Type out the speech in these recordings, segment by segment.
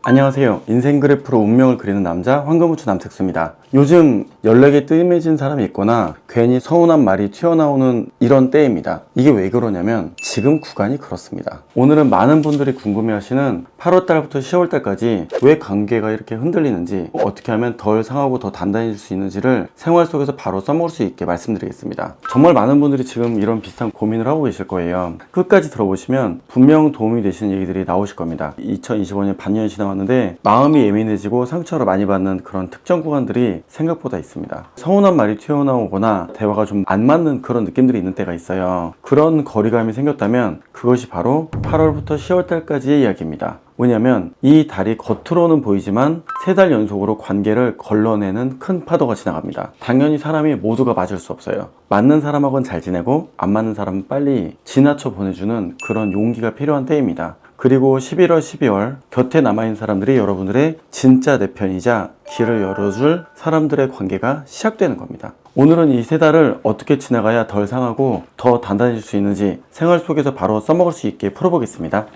안녕하세요. 인생 그래프로 운명을 그리는 남자 황금우추 남택수입니다. 요즘 연락에 뜸해진 사람이 있거나 괜히 서운한 말이 튀어나오는 이런 때입니다. 이게 왜 그러냐면 지금 구간이 그렇습니다. 오늘은 많은 분들이 궁금해하시는 8월달부터 10월달까지 왜 관계가 이렇게 흔들리는지, 어떻게 하면 덜 상하고 더 단단해질 수 있는지를 생활 속에서 바로 써먹을 수 있게 말씀드리겠습니다. 정말 많은 분들이 지금 이런 비슷한 고민을 하고 계실 거예요. 끝까지 들어보시면 분명 도움이 되시는 얘기들이 나오실 겁니다. 2025년 반년이 지나왔는데 마음이 예민해지고 상처를 많이 받는 그런 특정 구간들이 생각보다 있습니다. 서운한 말이 튀어나오거나 대화가 좀 안 맞는 그런 느낌들이 있는 때가 있어요. 그런 거리감이 생겼다면 그것이 바로 8월부터 10월달까지의 이야기입니다. 왜냐면 이 달이 겉으로는 보이지만 3달 연속으로 관계를 걸러내는 큰 파도가 지나갑니다. 당연히 사람이 모두가 맞을 수 없어요. 맞는 사람하고는 잘 지내고 안 맞는 사람은 빨리 지나쳐 보내주는 그런 용기가 필요한 때입니다. 그리고 11월, 12월 곁에 남아있는 사람들이 여러분들의 진짜 내 편이자 길을 열어줄 사람들의 관계가 시작되는 겁니다. 오늘은 이 3달을 어떻게 지나가야 덜 상하고 더 단단해질 수 있는지 생활 속에서 바로 써먹을 수 있게 풀어보겠습니다.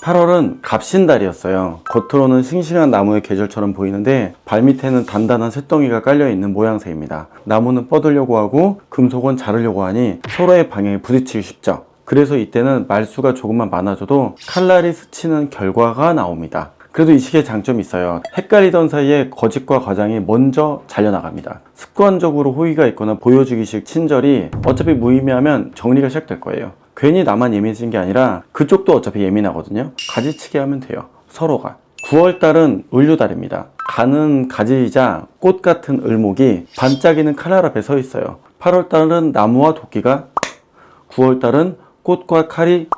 8월은 갑신달이었어요. 겉으로는 싱싱한 나무의 계절처럼 보이는데 발밑에는 단단한 쇳덩이가 깔려있는 모양새입니다. 나무는 뻗으려고 하고 금속은 자르려고 하니 서로의 방향에 부딪히기 쉽죠. 그래서 이때는 말수가 조금만 많아져도 칼날이 스치는 결과가 나옵니다. 그래도 이 시기에 장점이 있어요. 헷갈리던 사이에 거짓과 과장이 먼저 잘려나갑니다. 습관적으로 호의가 있거나 보여주기식 친절이 어차피 무의미하면 정리가 시작될 거예요. 괜히 나만 예민해진 게 아니라 그쪽도 어차피 예민하거든요. 가지치기 하면 돼요. 서로가. 9월달은 을류달입니다. 가는 가지이자 꽃 같은 을목이 반짝이는 칼날 앞에 서 있어요. 8월달은 나무와 도끼가, 9월달은 꽃과 칼이,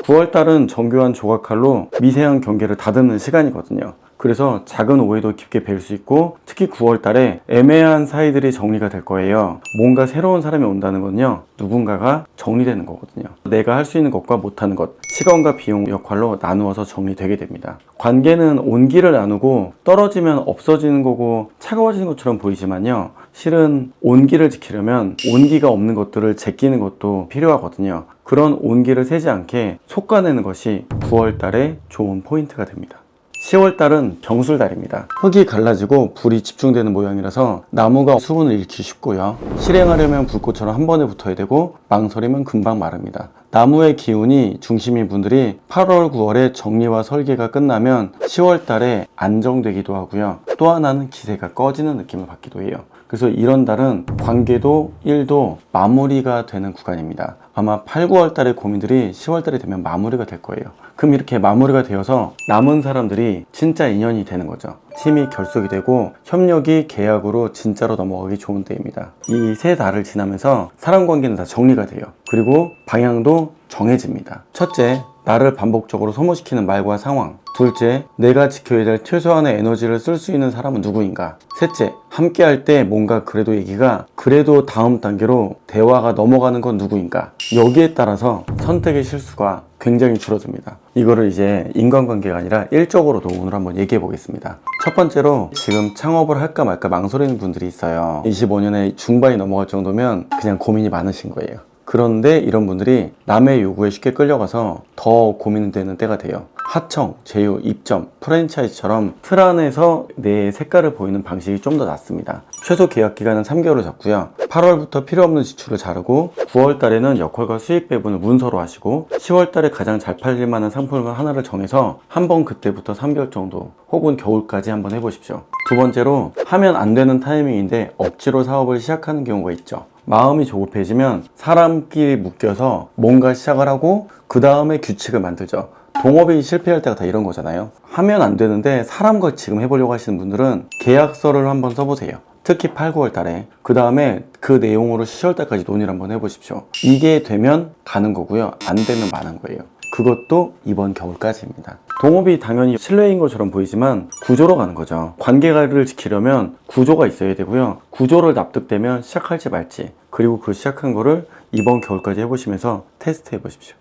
9월달은 정교한 조각칼로 미세한 경계를 다듬는 시간이거든요. 그래서 작은 오해도 깊게 배울 수 있고, 특히 9월달에 애매한 사이들이 정리가 될 거예요. 뭔가 새로운 사람이 온다는 건요, 누군가가 정리되는 거거든요. 내가 할 수 있는 것과 못하는 것, 시간과 비용 역할로 나누어서 정리되게 됩니다. 관계는 온기를 나누고 떨어지면 없어지는 거고 차가워지는 것처럼 보이지만요, 실은 온기를 지키려면 온기가 없는 것들을 제끼는 것도 필요하거든요. 그런 온기를 새지 않게 솎아내는 것이 9월달의 좋은 포인트가 됩니다. 10월달은 병술달입니다. 흙이 갈라지고 불이 집중되는 모양이라서 나무가 수분을 잃기 쉽고요. 실행하려면 불꽃처럼 한 번에 붙어야 되고 망설이면 금방 마릅니다. 나무의 기운이 중심인 분들이 8월, 9월에 정리와 설계가 끝나면 10월달에 안정되기도 하고요. 또 하나는 기세가 꺼지는 느낌을 받기도 해요. 그래서 이런 달은 관계도 일도 마무리가 되는 구간입니다. 아마 8, 9월달의 고민들이 10월달이 되면 마무리가 될 거예요. 그럼 이렇게 마무리가 되어서 남은 사람들이 진짜 인연이 되는 거죠. 팀이 결속이 되고 협력이 계약으로 진짜로 넘어가기 좋은 때입니다. 이 3달을 지나면서 사람 관계는 다 정리가 돼요. 그리고 방향도 정해집니다. 첫째, 나를 반복적으로 소모시키는 말과 상황. 둘째, 내가 지켜야 될 최소한의 에너지를 쓸 수 있는 사람은 누구인가. 셋째, 함께 할 때 뭔가 그래도 얘기가 그래도 다음 단계로 대화가 넘어가는 건 누구인가. 여기에 따라서 선택의 실수가 굉장히 줄어듭니다. 이거를 이제 인간관계가 아니라 일적으로도 오늘 한번 얘기해 보겠습니다. 첫 번째로, 지금 창업을 할까 말까 망설이는 분들이 있어요. 25년에 중반이 넘어갈 정도면 그냥 고민이 많으신 거예요. 그런데 이런 분들이 남의 요구에 쉽게 끌려가서 더 고민되는 때가 돼요. 하청, 제휴, 입점, 프랜차이즈처럼 틀 안에서 내 색깔을 보이는 방식이 좀 더 낫습니다. 최소 계약 기간은 3개월을 잡고요. 8월부터 필요 없는 지출을 자르고 9월 달에는 역할과 수익 배분을 문서로 하시고 10월 달에 가장 잘 팔릴 만한 상품을 하나를 정해서 한번 그때부터 3개월 정도 혹은 겨울까지 한번 해보십시오. 두 번째로, 하면 안 되는 타이밍인데 억지로 사업을 시작하는 경우가 있죠. 마음이 조급해지면 사람끼리 묶여서 뭔가 시작을 하고 그 다음에 규칙을 만들죠. 동업이 실패할 때가 다 이런 거잖아요. 하면 안 되는데 사람과 지금 해보려고 하시는 분들은 계약서를 한번 써보세요. 특히 8, 9월 달에. 그 다음에 그 내용으로 10월 달까지 논의를 한번 해보십시오. 이게 되면 가는 거고요. 안 되면 마는 거예요. 그것도 이번 겨울까지입니다. 동업이 당연히 실내인 것처럼 보이지만 구조로 가는 거죠. 관계를 지키려면 구조가 있어야 되고요. 구조를 납득되면 시작할지 말지, 그리고 그 시작한 거를 이번 겨울까지 해보시면서 테스트 해보십시오.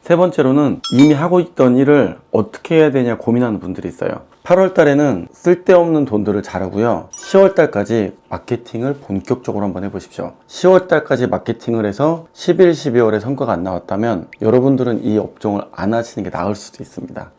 세 번째로는, 이미 하고 있던 일을 어떻게 해야 되냐 고민하는 분들이 있어요. 8월 달에는 쓸데없는 돈들을 자르고요. 10월 달까지 마케팅을 본격적으로 한번 해보십시오. 10월 달까지 마케팅을 해서 11, 12월에 성과가 안 나왔다면 여러분들은 이 업종을 안 하시는 게 나을 수도 있습니다.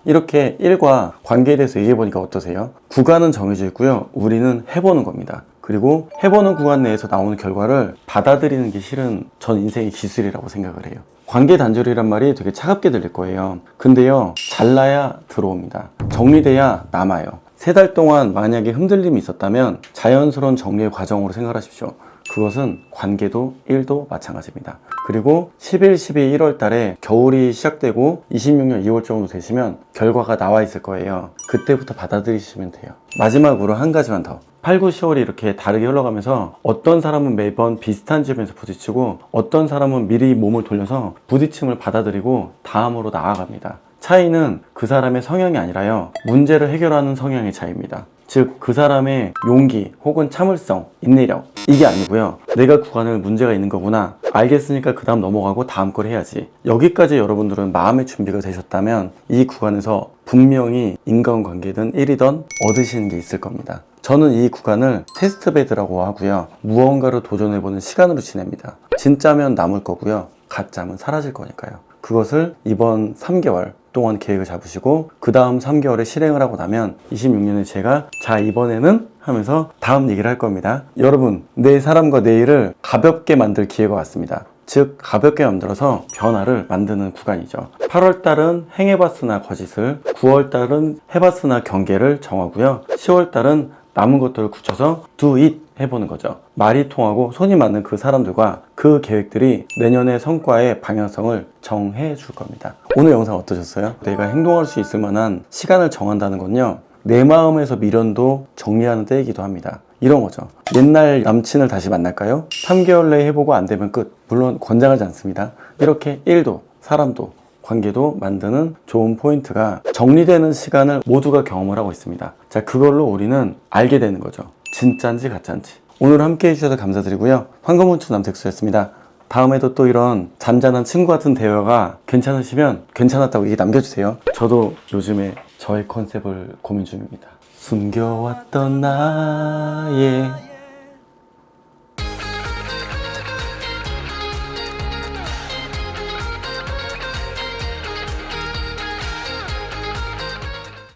이렇게 일과 관계에 대해서 얘기해 보니까 어떠세요? 구간은 정해져 있고요. 우리는 해보는 겁니다. 그리고 해보는 구간 내에서 나오는 결과를 받아들이는 게 실은 전 인생의 기술이라고 생각을 해요. 관계 단절이란 말이 되게 차갑게 들릴 거예요. 근데요, 잘라야 들어옵니다. 정리돼야 남아요. 3달 동안 만약에 흔들림이 있었다면 자연스러운 정리의 과정으로 생각하십시오. 그것은 관계도 일도 마찬가지입니다. 그리고 11, 12, 1월 달에 겨울이 시작되고 26년 2월 정도 되시면 결과가 나와 있을 거예요. 그때부터 받아들이시면 돼요. 마지막으로 한 가지만 더. 8, 9, 10월이 이렇게 다르게 흘러가면서 어떤 사람은 매번 비슷한 지점에서 부딪히고 어떤 사람은 미리 몸을 돌려서 부딪힘을 받아들이고 다음으로 나아갑니다. 차이는 그 사람의 성향이 아니라요, 문제를 해결하는 성향의 차이입니다. 즉, 그 사람의 용기 혹은 참을성, 인내력, 이게 아니고요, 내가 구간을 문제가 있는 거구나, 알겠으니까 그 다음 넘어가고 다음 걸 해야지. 여기까지 여러분들은 마음의 준비가 되셨다면 이 구간에서 분명히 인간관계든 일이든 얻으시는 게 있을 겁니다. 저는 이 구간을 테스트베드라고 하고요, 무언가를 도전해보는 시간으로 지냅니다. 진짜면 남을 거고요, 가짜면 사라질 거니까요. 그것을 이번 3개월 동안 계획을 잡으시고 그 다음 3개월에 실행을 하고 나면 26년에 제가 자 이번에는 하면서 다음 얘기를 할 겁니다. 여러분, 내 사람과 내일을 가볍게 만들 기회가 왔습니다. 즉, 가볍게 만들어서 변화를 만드는 구간이죠. 8월달은 행해봤으나 거짓을, 9월달은 해봤으나 경계를 정하고요, 10월달은 남은 것들을 굳혀서 do it 해보는 거죠. 말이 통하고 손이 맞는 그 사람들과 그 계획들이 내년의 성과의 방향성을 정해 줄 겁니다. 오늘 영상 어떠셨어요? 내가 행동할 수 있을 만한 시간을 정한다는 건요, 내 마음에서 미련도 정리하는 때이기도 합니다. 이런 거죠. 옛날 남친을 다시 만날까요? 3개월 내에 해보고 안 되면 끝. 물론 권장하지 않습니다. 이렇게 일도 사람도 관계도 만드는 좋은 포인트가 정리되는 시간을 모두가 경험을 하고 있습니다. 자, 그걸로 우리는 알게 되는 거죠. 진짜인지 가짜인지. 오늘 함께 해주셔서 감사드리고요. 황금훈추 남택수였습니다. 다음에도 또 이런 잔잔한 친구 같은 대화가 괜찮으시면 괜찮았다고 얘기 남겨주세요. 저도 요즘에 저의 컨셉을 고민 중입니다. 숨겨왔던 나의